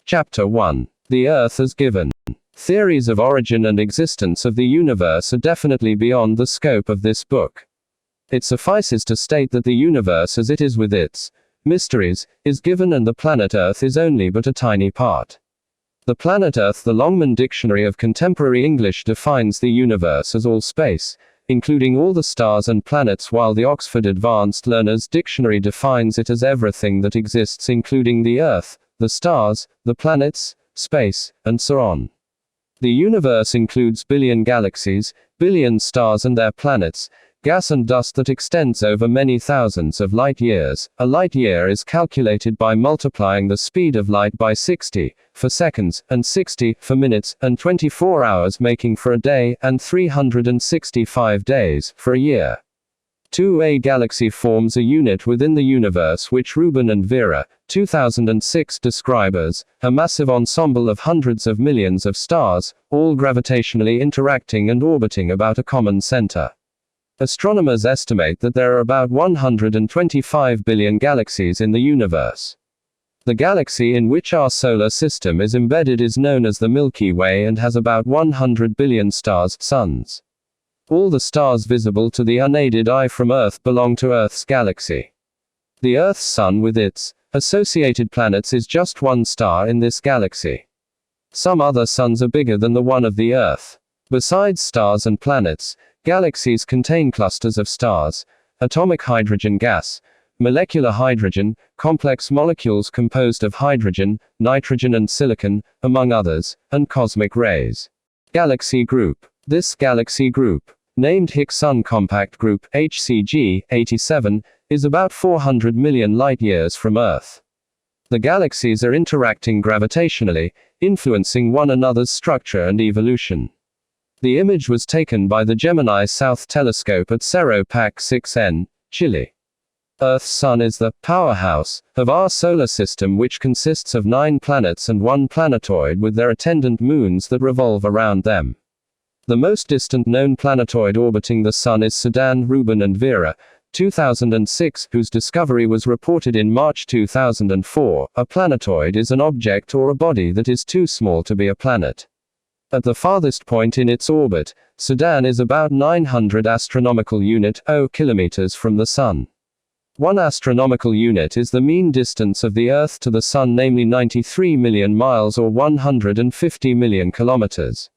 Chapter 1. The Earth as Given. Theories of origin and existence of the universe are definitely beyond the scope of this book. It suffices to state that the universe as it is with its mysteries is given, and the planet Earth is only but a tiny part. The planet Earth. The Longman Dictionary of Contemporary English defines the universe as all space, including all the stars and planets, while the Oxford Advanced Learner's Dictionary defines it as everything that exists, including the Earth, the stars, the planets, space, and so on. The universe includes billion galaxies, billion stars and their planets, gas and dust that extends over many thousands of light years. A light year is calculated by multiplying the speed of light by 60 for seconds, and 60 for minutes, and 24 hours, making for a day, and 365 days for a year. A galaxy forms a unit within the universe, which Rubin and Vera, 2006, describe as a massive ensemble of hundreds of millions of stars, all gravitationally interacting and orbiting about a common center. Astronomers estimate that there are about 125 billion galaxies in the universe. The galaxy in which our solar system is embedded is known as the Milky Way and has about 100 billion stars, suns. All the stars visible to the unaided eye from Earth belong to Earth's galaxy. The Earth's sun with its associated planets is just one star in this galaxy. Some other suns are bigger than the one of the Earth. Besides stars and planets, galaxies contain clusters of stars, atomic hydrogen gas, molecular hydrogen, complex molecules composed of hydrogen, nitrogen and silicon, among others, and cosmic rays. Galaxy group. This galaxy group, named Higgs Sun Compact Group, HCG 87, is about 400 million light-years from Earth. The galaxies are interacting gravitationally, influencing one another's structure and evolution. The image was taken by the Gemini South Telescope at Cerro Pac 6N, Chile. Earth's sun is the powerhouse of our solar system, which consists of 9 planets and 1 planetoid with their attendant moons that revolve around them. The most distant known planetoid orbiting the Sun is Sedan. Rubin and Vera, 2006, whose discovery was reported in March 2004. A planetoid is an object or a body that is too small to be a planet. At the farthest point in its orbit, Sedan is about 900 astronomical unit kilometers from the Sun. 1 astronomical unit is the mean distance of the Earth to the Sun, namely 93 million miles or 150 million kilometers.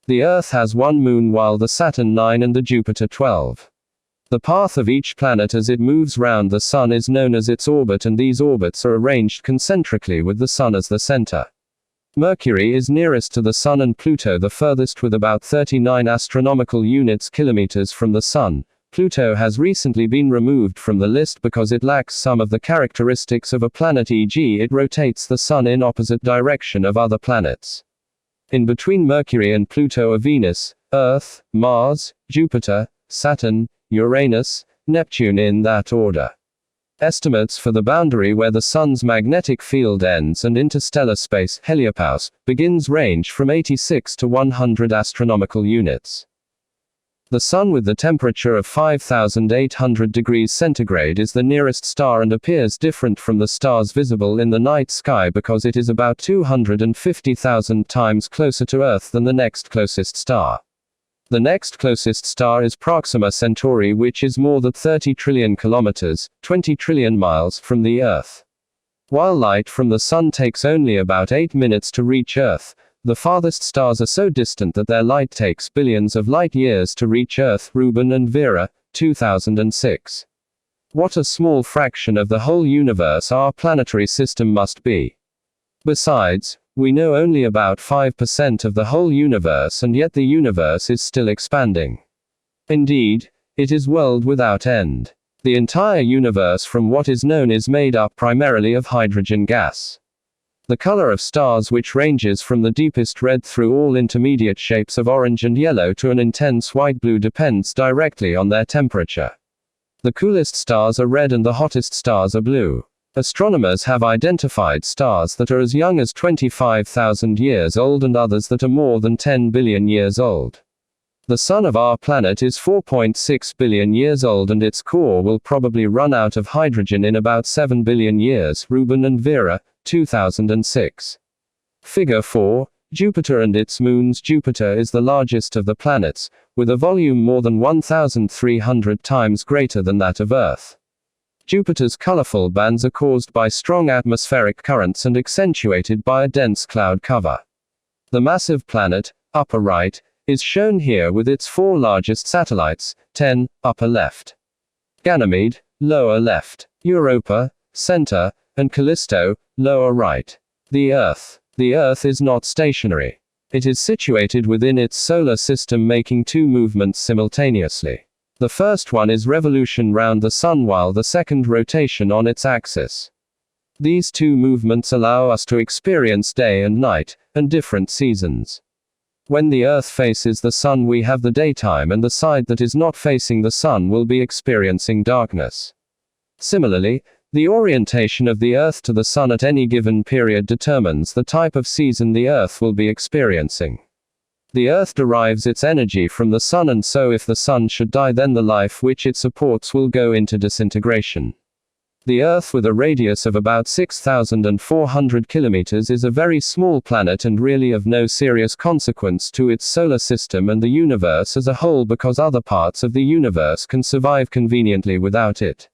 The Earth has 1 moon while the Saturn 9 and the Jupiter 12. The path of each planet as it moves round the Sun is known as its orbit, and these orbits are arranged concentrically with the Sun as the center. Mercury is nearest to the Sun and Pluto the furthest, with about 39 astronomical units kilometers from the Sun. Pluto has recently been removed from the list because it lacks some of the characteristics of a planet, e.g. it rotates the Sun in opposite direction of other planets. In between Mercury and Pluto are Venus, Earth, Mars, Jupiter, Saturn, Uranus, Neptune, in that order. Estimates for the boundary where the Sun's magnetic field ends and interstellar space heliopause begins range from 86 to 100 astronomical units. The Sun, with the temperature of 5,800 degrees centigrade, is the nearest star and appears different from the stars visible in the night sky because it is about 250,000 times closer to Earth than the next closest star. The next closest star is Proxima Centauri, which is more than 30 trillion kilometers, 20 trillion miles, from the Earth. While light from the Sun takes only about 8 minutes to reach Earth, the farthest stars are so distant that their light takes billions of light-years to reach Earth. Rubin and Vera, 2006. What a small fraction of the whole universe our planetary system must be. Besides, we know only about 5% of the whole universe, and yet the universe is still expanding. Indeed, it is world without end. The entire universe, from what is known, is made up primarily of hydrogen gas. The color of stars, which ranges from the deepest red through all intermediate shapes of orange and yellow to an intense white-blue, depends directly on their temperature. The coolest stars are red and the hottest stars are blue. Astronomers have identified stars that are as young as 25,000 years old and others that are more than 10 billion years old. The Sun of our planet is 4.6 billion years old, and its core will probably run out of hydrogen in about 7 billion years. Rubin and Vera, 2006. Figure 4. Jupiter and its moons. Jupiter is the largest of the planets, with a volume more than 1,300 times greater than that of Earth. Jupiter's colorful bands are caused by strong atmospheric currents and accentuated by a dense cloud cover. The massive planet, upper right, is shown here with its 4 largest satellites, 10, upper left. Ganymede, lower left. Europa, center, and Callisto, lower right. The Earth. The Earth is not stationary. It is situated within its solar system, making 2 movements simultaneously. The first one is revolution round the Sun, while the second rotation on its axis. These 2 movements allow us to experience day and night, and different seasons. When the Earth faces the Sun, we have the daytime, and the side that is not facing the Sun will be experiencing darkness. Similarly, the orientation of the Earth to the Sun at any given period determines the type of season the Earth will be experiencing. The Earth derives its energy from the Sun, and so if the Sun should die, then the life which it supports will go into disintegration. The Earth, with a radius of about 6,400 kilometers, is a very small planet and really of no serious consequence to its solar system and the universe as a whole, because other parts of the universe can survive conveniently without it.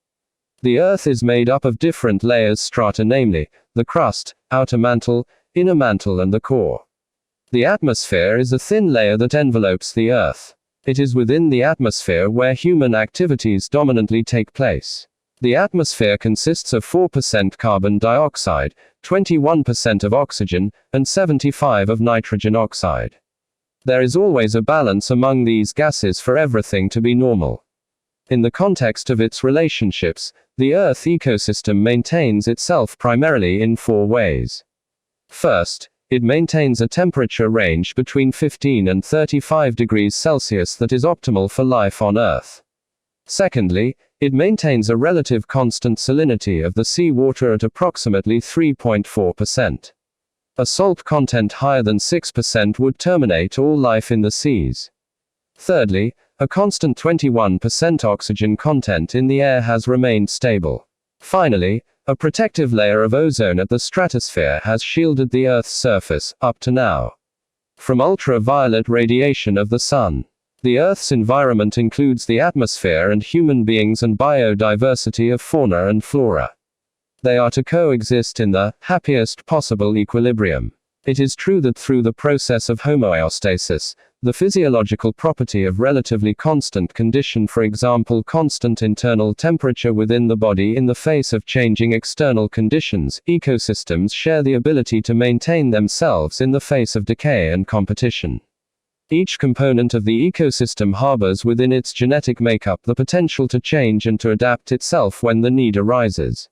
The Earth is made up of different layers, strata, namely, the crust, outer mantle, inner mantle, and the core. The atmosphere is a thin layer that envelopes the Earth. It is within the atmosphere where human activities dominantly take place. The atmosphere consists of 4% carbon dioxide, 21% of oxygen, and 75% of nitrogen oxide. There is always a balance among these gases for everything to be normal. In the context of its relationships, the Earth ecosystem maintains itself primarily in 4 ways. First, it maintains a temperature range between 15 and 35 degrees Celsius that is optimal for life on Earth. Secondly, it maintains a relative constant salinity of the sea water at approximately 3.4%. A salt content higher than 6% would terminate all life in the seas. Thirdly, a constant 21% oxygen content in the air has remained stable. Finally, a protective layer of ozone at the stratosphere has shielded the Earth's surface, up to now, from ultraviolet radiation of the Sun. The Earth's environment includes the atmosphere and human beings and biodiversity of fauna and flora. They are to coexist in the happiest possible equilibrium. It is true that through the process of homeostasis, the physiological property of relatively constant condition, for example constant internal temperature within the body in the face of changing external conditions, ecosystems share the ability to maintain themselves in the face of decay and competition. Each component of the ecosystem harbors within its genetic makeup the potential to change and to adapt itself when the need arises.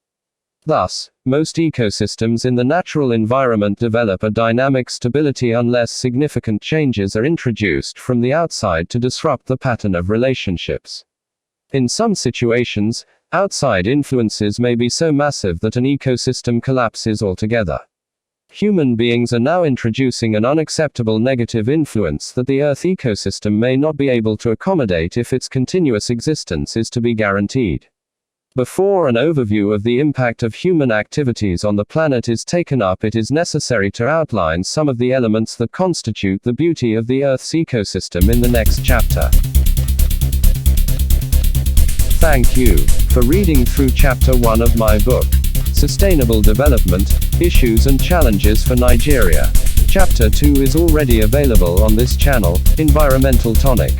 Thus, most ecosystems in the natural environment develop a dynamic stability unless significant changes are introduced from the outside to disrupt the pattern of relationships. In some situations, outside influences may be so massive that an ecosystem collapses altogether. Human beings are now introducing an unacceptable negative influence that the Earth ecosystem may not be able to accommodate if its continuous existence is to be guaranteed. Before an overview of the impact of human activities on the planet is taken up, it is necessary to outline some of the elements that constitute the beauty of the Earth's ecosystem in the next chapter. Thank you for reading through Chapter 1 of my book, Sustainable Development, Issues and Challenges for Nigeria. Chapter 2 is already available on this channel, Environmental Tonic.